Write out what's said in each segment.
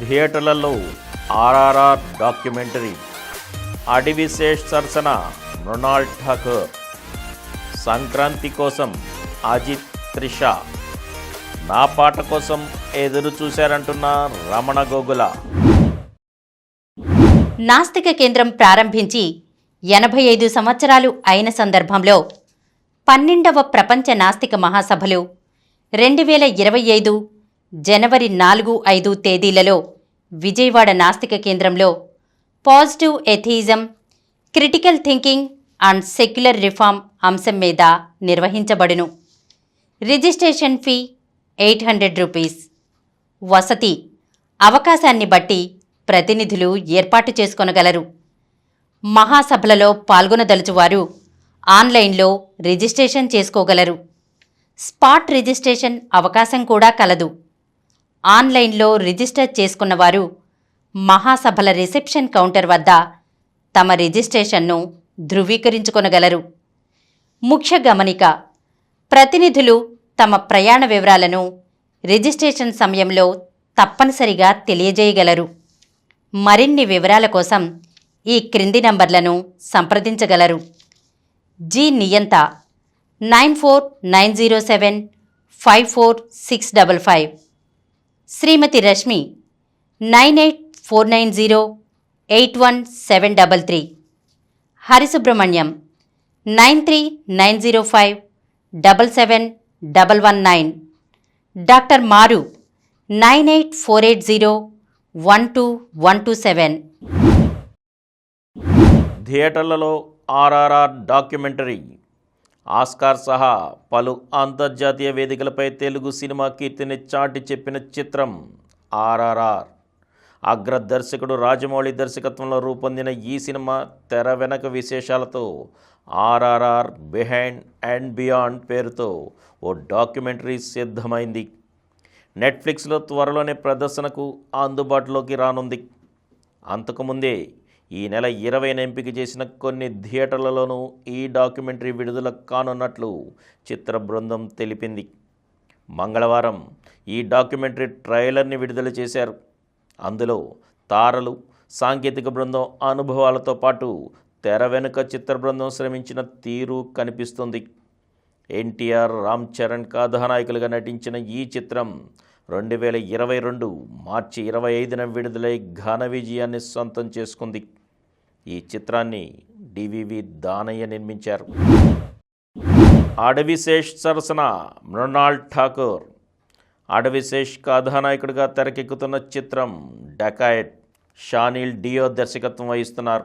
థియేటర్లలో ఆర్ఆర్ఆర్ డాక్యుమెంటరీ, అడివిశేష్ సరసన మృణాల్ ఠాకూర్, సంక్రాంతి కోసం అజిత్ త్రిష, నా పాట కోసం ఎదురు చూశారంటున్న రమణ గోగుల. నాస్తిక కేంద్రం ప్రారంభించి 85 సంవత్సరాలు అయిన సందర్భంలో 12వ ప్రపంచ నాస్తిక మహాసభలు 2025 జనవరి 4-5 తేదీలలో విజయవాడ నాస్తిక కేంద్రంలో positive atheism, critical thinking and secular reform అంశం మీద నిర్వహించబడును. Registration fee 800 rupees. వసతి అవకాశాన్ని బట్టి ప్రతినిధులు ఏర్పాటు చేసుకొనగలరు. మహాసభలలో పాల్గొనదలుచువారు ఆన్లైన్లో రిజిస్ట్రేషన్ చేసుకోగలరు. స్పాట్ రిజిస్ట్రేషన్ అవకాశం కూడా కలదు. ఆన్లైన్లో రిజిస్టర్ చేసుకున్నవారు మహాసభల రిసెప్షన్ కౌంటర్ వద్ద తమ రిజిస్ట్రేషన్ను ధృవీకరించుకొనగలరు. ముఖ్య గమనిక: ప్రతినిధులు తమ ప్రయాణ వివరాలను రిజిస్ట్రేషన్ సమయంలో తప్పనిసరిగా తెలియజేయగలరు. మరిన్ని వివరాల కోసం ఈ క్రింది నంబర్లను సంప్రదించగలరు. జి నియంత 9490754655, శ్రీమతి రష్మి 9849081733, హరిసుబ్రహ్మణ్యం 9390577119, డాక్టర్ మారు 9848012127. థియేటర్లలో ఆర్ఆర్ఆర్ డాక్యుమెంటరీ, ఆస్కార్ సహా పలు అంతర్జాతీయ వేదికలపై తెలుగు సినిమా కీర్తిని చాటి చెప్పిన చిత్రం ఆర్ఆర్ఆర్. అగ్ర దర్శకుడు రాజమౌళి దర్శకత్వంలో రూపొందిన ఈ సినిమా తెర వెనక విశేషాలతో ఆర్ఆర్ఆర్ బిహైండ్ అండ్ బియాండ్ పేరుతో ఓ డాక్యుమెంటరీ సిద్ధమైంది. నెట్ఫ్లిక్స్లో త్వరలోనే ప్రదర్శనకు అందుబాటులోకి రానుంది. అంతకుముందే ఈ నెల 20న ఎంపిక చేసిన కొన్ని థియేటర్లలోనూ ఈ డాక్యుమెంటరీ విడుదల కానున్నట్లు చిత్ర బృందం తెలిపింది. మంగళవారం ఈ డాక్యుమెంటరీ ట్రైలర్ని విడుదల చేశారు. అందులో తారలు, సాంకేతిక బృందం అనుభవాలతో పాటు తెర వెనుక చిత్ర బృందం శ్రమించిన తీరు కనిపిస్తుంది. ఎన్టీఆర్, రామ్ చరణ్ కథానాయకులుగా నటించిన ఈ చిత్రం 2022 మార్చి 25న విడుదలై ఘన విజయాన్ని సొంతం చేసుకుంది. ఈ చిత్రాన్ని డివివి దానయ్య నిర్మించారు. అడవిశేష్ సరసన మృణాల్ ఠాకూర్, అడవిశేష్ కథానాయకుడిగా తెరకెక్కుతున్న చిత్రం డకాయట్. షానీల్ డియో దర్శకత్వం వహిస్తున్నారు.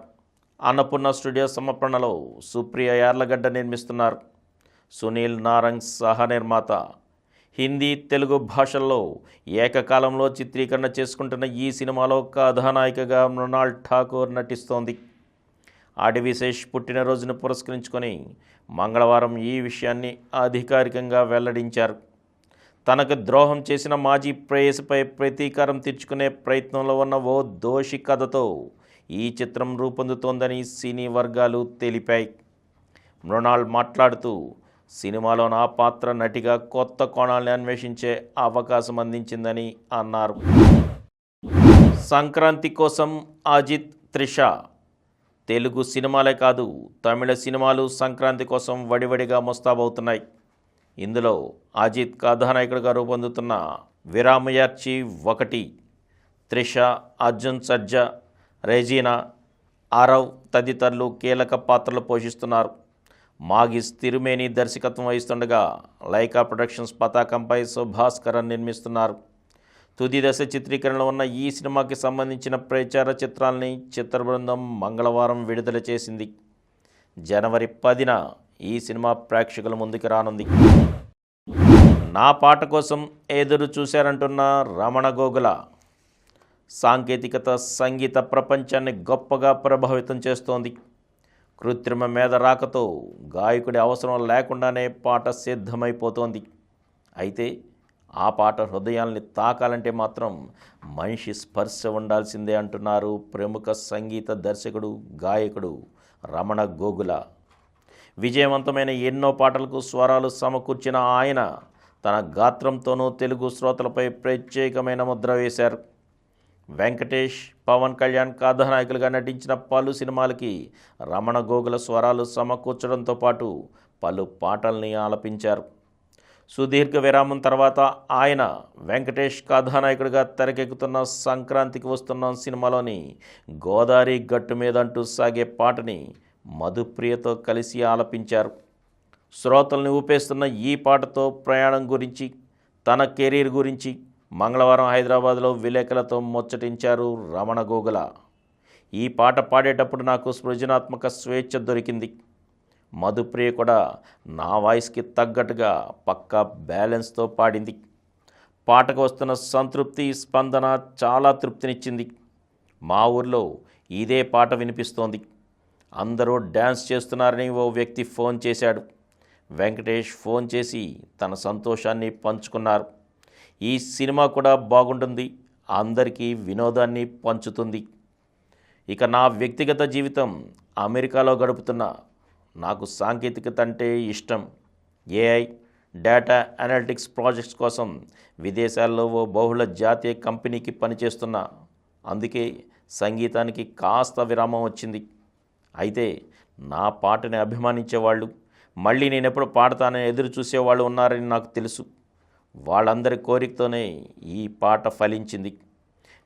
అన్నపూర్ణ స్టూడియో సమర్పణలో సుప్రియ యార్లగడ్డ నిర్మిస్తున్నారు. సునీల్ నారంగ్ సహ నిర్మాత. హిందీ, తెలుగు భాషల్లో ఏకకాలంలో చిత్రీకరణ చేసుకుంటున్న ఈ సినిమాలో కథానాయికగా మృణాల్ ఠాకూర్ నటిస్తోంది. అడవిశేష్ పుట్టినరోజును పురస్కరించుకొని మంగళవారం ఈ విషయాన్ని అధికారికంగా వెల్లడించారు. తనకు ద్రోహం చేసిన మాజీ ప్రేయసిపై ప్రతీకారం తీర్చుకునే ప్రయత్నంలో ఉన్న ఓ దోషి కథతో ఈ చిత్రం రూపొందుతోందని సినీ వర్గాలు తెలిపాయి. మృణాల్ మాట్లాడుతూ, సినిమాలో నా పాత్ర నటిగా కొత్త కోణాల్ని అన్వేషించే అవకాశం అందించిందని అన్నారు. సంక్రాంతి కోసం అజిత్ త్రిష. తెలుగు సినిమాలే కాదు, తమిళ సినిమాలు సంక్రాంతి కోసం వడివడిగా ముస్తాబవుతున్నాయి. ఇందులో అజిత్ కథానాయకుడిగా రూపొందుతున్న విరామయార్చి 1, త్రిష, అర్జున్ సర్జా, రెజీనా, ఆరవ్ తదితరులు కీలక పాత్రలు పోషిస్తున్నారు. మాగిస్ తిరుమేని దర్శకత్వం వహిస్తుండగా లైకా ప్రొడక్షన్స్ పతాకంపై సుభాస్కరన్ నిర్మిస్తున్నారు. తుది దశ చిత్రీకరణలో ఉన్న ఈ సినిమాకి సంబంధించిన ప్రచార చిత్రాల్ని చిత్ర బృందం మంగళవారం విడుదల చేసింది. జనవరి 10న ఈ సినిమా ప్రేక్షకుల ముందుకు రానుంది. నా పాట కోసం ఎదురు చూశారంటున్న రమణ గోగుల. సాంకేతికత సంగీత ప్రపంచాన్ని గొప్పగా ప్రభావితం చేస్తోంది. కృత్రిమ మేధ రాకతో గాయకుడి అవసరం లేకుండానే పాట సిద్ధమైపోతోంది. అయితే ఆ పాట హృదయాల్ని తాకాలంటే మాత్రం మనిషి స్పర్శ ఉండాల్సిందే అంటున్నారు ప్రముఖ సంగీత దర్శకుడు, గాయకుడు రమణ గోగుల. విజయవంతమైన ఎన్నో పాటలకు స్వరాలు సమకూర్చిన ఆయన తన గాత్రంతోనూ తెలుగు శ్రోతలపై ప్రత్యేకమైన ముద్ర వేశారు. వెంకటేష్, పవన్ కళ్యాణ్ కథానాయకులుగా నటించిన పలు సినిమాలకి రమణ గోగుల స్వరాలు సమకూర్చడంతో పాటు పలు పాటల్ని ఆలపించారు. సుదీర్ఘ విరామం తర్వాత ఆయన వెంకటేష్ కథానాయకుడిగా తెరకెక్కుతున్న సంక్రాంతికి వస్తున్న సినిమాలోని గోదావరి గట్టు మీదంటూ సాగే పాటని మధుప్రియతో కలిసి ఆలపించారు. శ్రోతల్ని ఊపేస్తున్న ఈ పాటతో ప్రయాణం గురించి, తన కెరీర్ గురించి మంగళవారం హైదరాబాద్లో విలేకరులతో ముచ్చటించారు రమణ గోగుల. ఈ పాట పాడేటప్పుడు నాకు సృజనాత్మక స్వేచ్ఛ దొరికింది. మధుప్రియ కూడా నా వాయిస్కి తగ్గట్టుగా పక్కా బ్యాలెన్స్తో పాడింది. పాటకు వస్తున్న సంతృప్తి, స్పందన చాలా తృప్తినిచ్చింది. మా ఊర్లో ఇదే పాట వినిపిస్తోంది, అందరూ డ్యాన్స్ చేస్తున్నారని ఓ వ్యక్తి ఫోన్ చేశాడు. వెంకటేష్ ఫోన్ చేసి తన సంతోషాన్ని పంచుకున్నారు. ఈ సినిమా కూడా బాగుంటుంది, అందరికీ వినోదాన్ని పంచుతుంది. ఇక నా వ్యక్తిగత జీవితం అమెరికాలో గడుపుతున్నా. నాకు సాంకేతికత అంటే ఇష్టం. ఏఐ, డేటా అనలిటిక్స్ ప్రాజెక్ట్స్ కోసం విదేశాల్లో ఓ బహుళ జాతీయ కంపెనీకి పనిచేస్తున్నా. అందుకే సంగీతానికి కాస్త విరామం వచ్చింది. అయితే నా పాటని అభిమానించేవాళ్ళు, మళ్ళీ నేనెప్పుడు పాడతానని ఎదురు చూసేవాళ్ళు ఉన్నారని నాకు తెలుసు. వాళ్ళందరి కోరికతోనే ఈ పాట ఫలించింది.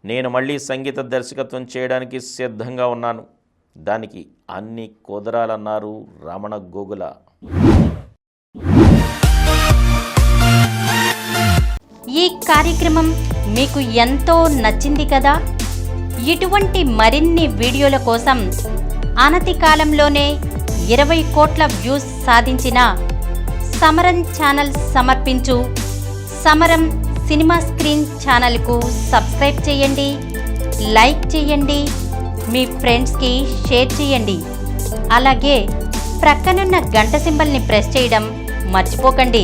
నేను మళ్ళీ సంగీత దర్శకత్వం చేయడానికి సిద్ధంగా ఉన్నాను. దానికి అన్ని కుదరాలన్నారు రమణ గోగుల. ఈ కార్యక్రమం మీకు ఎంతో నచ్చింది కదా. ఇటువంటి మరిన్ని వీడియోల కోసం అనతి కాలంలోనే 20 కోట్ల వ్యూస్ సాధించిన సమరం ఛానల్ సమర్పించు సమరం సినిమా స్క్రీన్ ఛానల్కు సబ్స్క్రైబ్ చేయండి, లైక్ చేయండి, మీ ఫ్రెండ్స్కి షేర్ చేయండి. అలాగే ప్రక్కనున్న గంట సింబల్ని ప్రెస్ చేయడం మర్చిపోకండి.